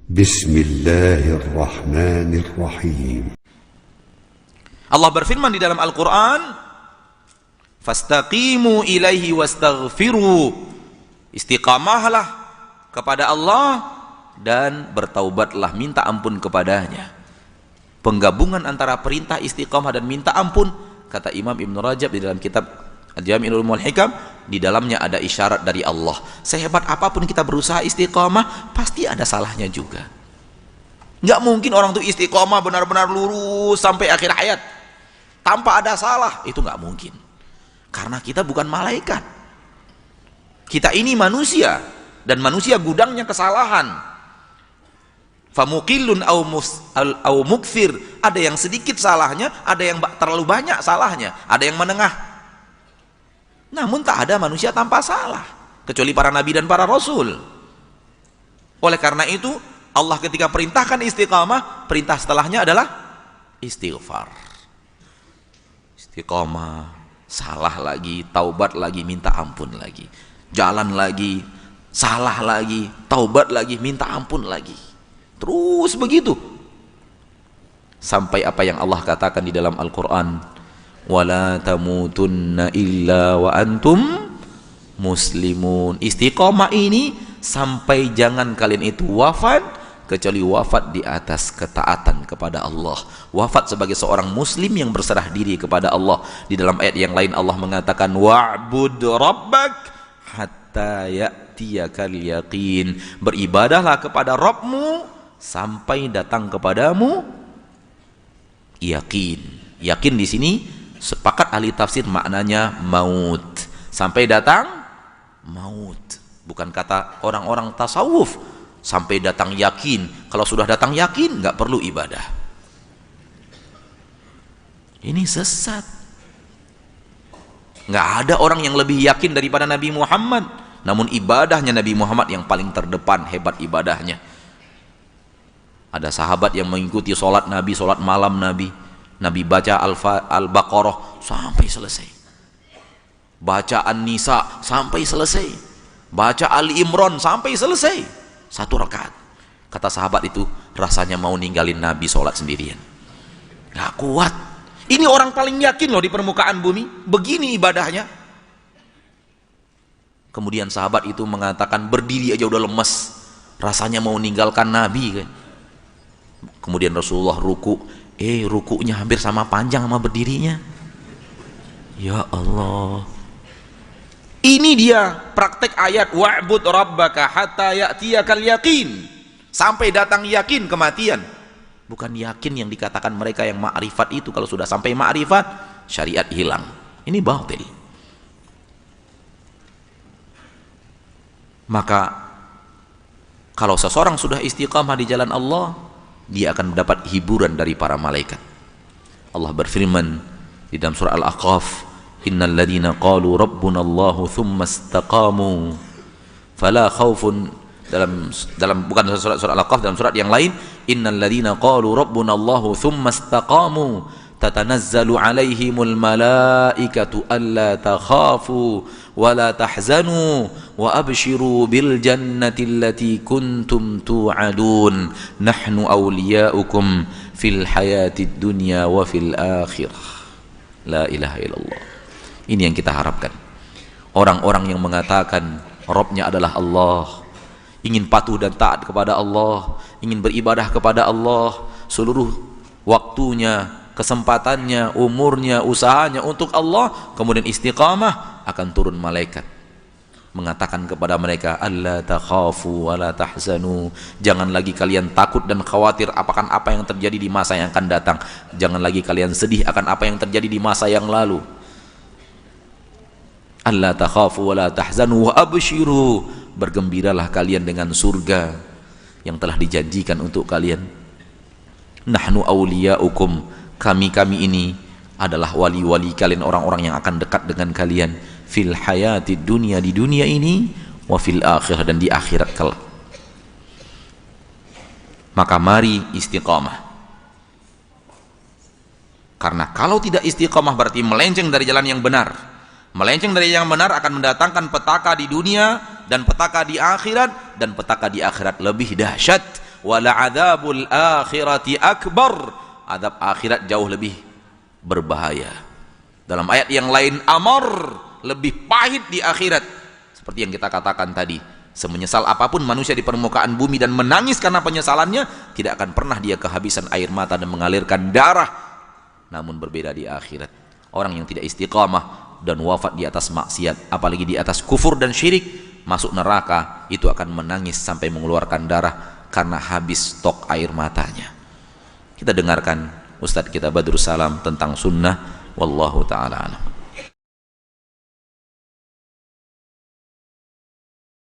Bismillahirrahmanirrahim. Allah berfirman di dalam Al-Quran, fastaqimu ilaihi wastaghfiru. Istiqamahlah kepada Allah dan bertaubatlah, minta ampun kepadanya. Penggabungan antara perintah istiqamah dan minta ampun, kata Imam Ibn Rajab di dalam kitab Al-Jami' Ulumul Hikam, di dalamnya ada isyarat dari Allah. Sehebat apapun kita berusaha istiqamah, pasti ada salahnya juga. Nggak mungkin orang itu istiqamah benar-benar lurus sampai akhir hayat tanpa ada salah, itu nggak mungkin. Karena kita bukan malaikat. Kita ini manusia, dan manusia gudangnya kesalahan. Famukillun au mukfir, ada yang sedikit salahnya, ada yang terlalu banyak salahnya, ada yang menengah. Namun tak ada manusia tanpa salah, kecuali para nabi dan para rasul. Oleh karena itu, Allah ketika perintahkan istiqamah, perintah setelahnya adalah istighfar. Istiqamah, salah lagi, taubat lagi, minta ampun lagi. Jalan lagi, salah lagi, taubat lagi, minta ampun lagi. Terus begitu. Sampai apa yang Allah katakan di dalam Al-Quran, wala tamutunna illa wa antum muslimun. Istiqamah ini sampai jangan kalian itu wafat kecuali wafat di atas ketaatan kepada Allah, wafat sebagai seorang muslim yang berserah diri kepada Allah. Di dalam ayat yang lain Allah mengatakan wa'bud rabbak hatta ya'tiyakal yaqin. Beribadahlah kepada Rabbmu sampai datang kepadamu yakin. Yakin di sini sepakat ahli tafsir maknanya maut, sampai datang maut. Bukan kata orang-orang tasawuf sampai datang yakin. Kalau sudah datang yakin nggak perlu ibadah. Ini sesat. Nggak ada orang yang lebih yakin daripada Nabi Muhammad, namun ibadahnya Nabi Muhammad yang paling terdepan, hebat ibadahnya. Ada sahabat yang mengikuti sholat Nabi, sholat malam Nabi. Nabi baca Al-Baqarah sampai selesai, baca An-Nisa sampai selesai, baca Ali Imran sampai selesai, satu rakaat. Kata sahabat itu, rasanya mau ninggalin Nabi sholat sendirian, nggak kuat. Ini orang paling yakin loh di permukaan bumi, begini ibadahnya. Kemudian sahabat itu mengatakan, berdiri aja udah lemes, rasanya mau ninggalkan Nabi. Kemudian Rasulullah ruku, rukunya hampir sama panjang sama berdirinya. Ya Allah, ini dia praktek ayat wa'bud rabbaka hatta ya'tiyakal yaqin, sampai datang yakin, kematian. Bukan yakin yang dikatakan mereka yang ma'rifat itu. Kalau sudah sampai ma'rifat, syariat hilang. Ini batil. Maka kalau seseorang sudah istiqamah di jalan Allah, dia akan mendapat hiburan dari para malaikat. Allah berfirman di dalam surah Al-Aqaf, innal ladzina qalu rabbuna Allahu tsumma istaqamu fala khaufun, dalam bukan surat Al-Aqaf, dalam surat yang lain, innal ladzina qalu rabbuna Allahu tsumma istaqamu tatanazzalu alaihimul malaikatu alla takhafu wa la tahzanu wa abshiru bil jannati allati kuntum tu'adun nahnu awliyaukum fil hayatid dunya wa fil akhirah. La ilaha illallah. Ini yang kita harapkan. Orang-orang yang mengatakan Rabbnya adalah Allah, ingin patuh dan taat kepada Allah, ingin beribadah kepada Allah, seluruh waktunya, kesempatannya, umurnya, usahanya untuk Allah, kemudian istiqamah, akan turun malaikat mengatakan kepada mereka, alla takhafu wa la tahzanu, jangan lagi kalian takut dan khawatir akan apa yang terjadi di masa yang akan datang, jangan lagi kalian sedih akan apa yang terjadi di masa yang lalu. Alla takhafu wa la tahzanu wa abshiru, bergembiralah kalian dengan surga yang telah dijanjikan untuk kalian. Nahnu awliyaukum, kami ini adalah wali-wali kalian, orang-orang yang akan dekat dengan kalian, fil hayati dunia, di dunia ini, wa fil akhirah, dan di akhirat kelak. Maka mari istiqamah, karena kalau tidak istiqamah berarti melenceng dari jalan yang benar. Melenceng dari yang benar akan mendatangkan petaka di dunia dan petaka di akhirat, dan petaka di akhirat lebih dahsyat. wala adzabul akhirati akbar, adab akhirat jauh lebih berbahaya. Dalam ayat yang lain, amar, lebih pahit di akhirat. Seperti yang kita katakan tadi, semenyesal apapun manusia di permukaan bumi dan menangis karena penyesalannya, tidak akan pernah dia kehabisan air mata dan mengalirkan darah. Namun berbeda di akhirat, orang yang tidak istiqamah dan wafat di atas maksiat, apalagi di atas kufur dan syirik, masuk neraka, itu akan menangis sampai mengeluarkan darah karena habis stok air matanya. Kita dengarkan Ustadz kita Badrus Salam tentang sunnah. Wallahu ta'ala alam.